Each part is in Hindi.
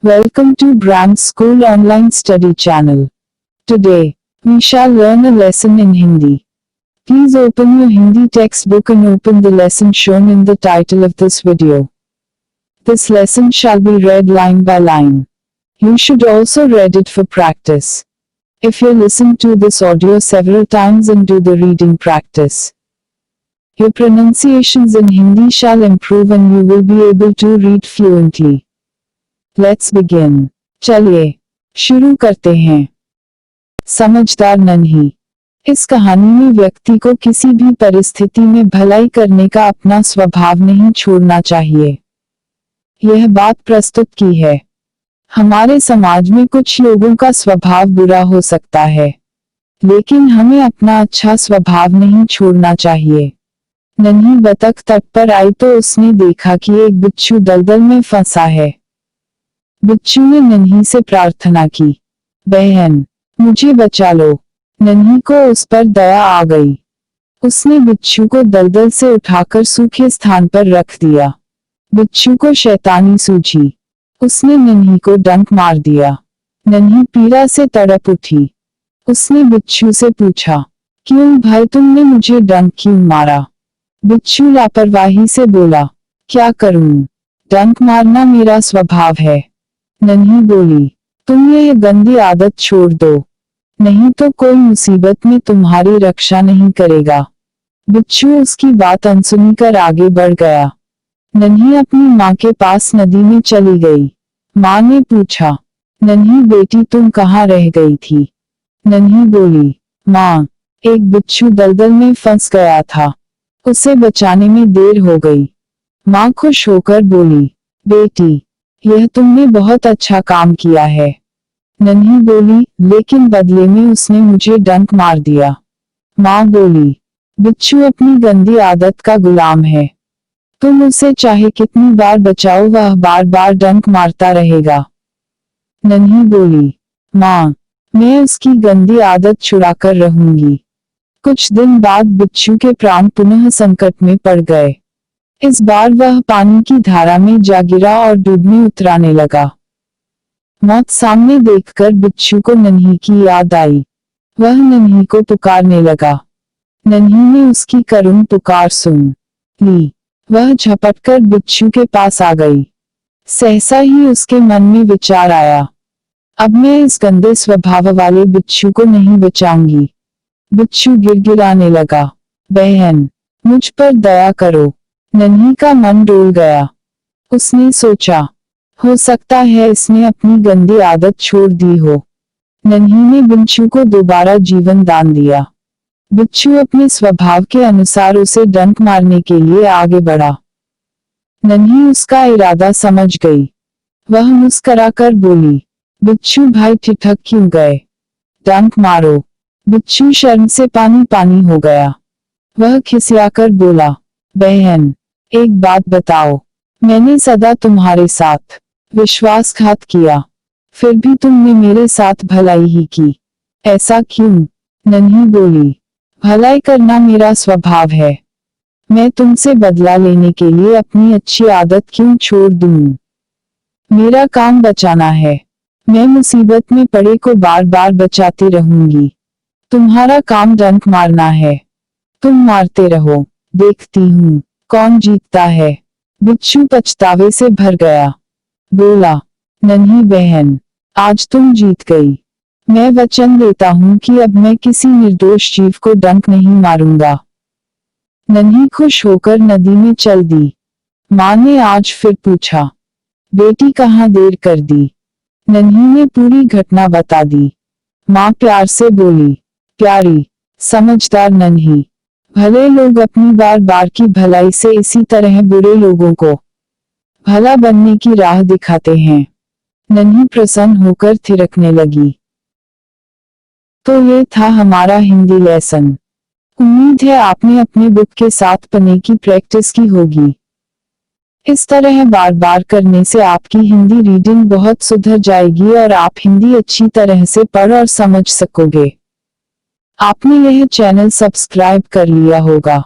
Welcome to Brand School Online Study Channel. Today, we shall learn a lesson in Hindi. Please open your Hindi textbook and open the lesson shown in the title of this video. This lesson shall be read line by line. You should also read it for practice. If you listen to this audio several times and do the reading practice, your pronunciations in Hindi shall improve and you will be able to read fluently. Let's begin. चलिए शुरू करते हैं। समझदार नन्ही। इस कहानी में व्यक्ति को किसी भी परिस्थिति में भलाई करने का अपना स्वभाव नहीं छोड़ना चाहिए। यह बात प्रस्तुत की है। हमारे समाज में कुछ लोगों का स्वभाव बुरा हो सकता है, लेकिन हमें अपना अच्छा स्वभाव नहीं छोड़ना चाहिए। नन्ही बतख तट पर आई तो उसने देखा कि एक बिच्छू दलदल में फंसा है। बिच्छू ने नन्ही से प्रार्थना की, बहन मुझे बचा लो। नन्ही को उस पर दया आ गई। उसने बिच्छू को दलदल से उठाकर सूखे स्थान पर रख दिया। बिच्छू को शैतानी सूझी। उसने नन्ही को डंक मार दिया। नन्ही पीड़ा से तड़प उठी। उसने बिच्छू से पूछा, क्यों भाई तुमने मुझे डंक क्यों मारा? बिच्छू लापरवाही से बोला, क्या करूं? डंक मारना मेरा स्वभाव है। नन्ही बोली, तुम यह गंदी आदत छोड़ दो, नहीं तो कोई मुसीबत में तुम्हारी रक्षा नहीं करेगा। बिच्छू उसकी बात अनसुनी कर आगे बढ़ गया। नन्ही अपनी माँ के पास नदी में चली गई। माँ ने पूछा, नन्ही बेटी तुम कहाँ रह गई थी? नन्ही बोली, माँ एक बिच्छू दलदल में फंस गया था, उसे बचाने में देर हो गई। माँ खुश होकर बोली, बेटी यह तुमने बहुत अच्छा काम किया है। नन्ही बोली, लेकिन बदले में उसने मुझे डंक मार दिया। माँ बोली, बिच्छू अपनी गंदी आदत का गुलाम है, तुम उसे चाहे कितनी बार बचाओ वह बार बार डंक मारता रहेगा। नन्ही बोली, माँ मैं उसकी गंदी आदत छुड़ाकर रहूंगी। कुछ दिन बाद बिच्छू के प्राण पुनः संकट में पड़ गए। इस बार वह पानी की धारा में जा गिरा और डूबने उतराने लगा। मौत सामने देखकर बिच्छू को नन्ही की याद आई। वह नन्ही को पुकारने लगा। नन्ही ने उसकी करुण पुकार सुन ली। वह झपटकर बिच्छू के पास आ गई। सहसा ही उसके मन में विचार आया, अब मैं इस गंदे स्वभाव वाले बिच्छू को नहीं बचाऊंगी। बिच्छू गिड़गिड़ाने लगा, बहन मुझ पर दया करो। नन्ही का मन डोल गया। उसने सोचा, हो सकता है इसने अपनी गंदी आदत छोड़ दी हो। नन्ही ने बिच्छू को दोबारा जीवन दान दिया। बिच्छू अपने स्वभाव के अनुसार उसे डंक मारने के लिए आगे बढ़ा। नन्ही उसका इरादा समझ गई। वह मुस्कुराकर बोली, बिच्छू भाई ठिठक क्यों गए? डंक मारो। बिच्छू शर्म से पानी पानी हो गया। वह खिसियाकर बोला, बहन एक बात बताओ, मैंने सदा तुम्हारे साथ विश्वासघात किया, फिर भी तुमने मेरे साथ भलाई ही की, ऐसा क्यों? नन्ही बोली, भलाई करना मेरा स्वभाव है, मैं तुमसे बदला लेने के लिए अपनी अच्छी आदत क्यों छोड़ दूं? मेरा काम बचाना है, मैं मुसीबत में पड़े को बार बार बचाती रहूंगी। तुम्हारा काम डंक मारना है, तुम मारते रहो, देखती हूँ कौन जीतता है। बिच्छू पछतावे से भर गया। बोला, नन्ही बहन आज तुम जीत गई। मैं वचन देता हूँ कि अब मैं किसी निर्दोष जीव को डंक नहीं मारूंगा। नन्ही खुश होकर नदी में चल दी। माँ ने आज फिर पूछा, बेटी कहाँ देर कर दी? नन्ही ने पूरी घटना बता दी। माँ प्यार से बोली, प्यारी समझदार नन्ही, भले लोग अपनी बार बार की भलाई से इसी तरह बुरे लोगों को भला बनने की राह दिखाते हैं। नन्ही प्रसन्न होकर थिरकने लगी। तो ये था हमारा हिंदी लेसन। उम्मीद है आपने अपने बुक के साथ पढ़ने की प्रैक्टिस की होगी। इस तरह बार बार करने से आपकी हिंदी रीडिंग बहुत सुधर जाएगी और आप हिंदी अच्छी तरह से पढ़ और समझ सकोगे। आपने यह चैनल सब्सक्राइब कर लिया होगा।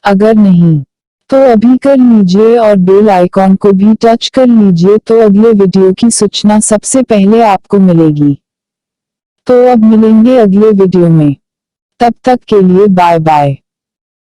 अगर नहीं तो अभी कर लीजिए और बेल आइकॉन को भी टच कर लीजिए तो अगले वीडियो की सूचना सबसे पहले आपको मिलेगी। तो अब मिलेंगे अगले वीडियो में। तब तक के लिए बाय बाय।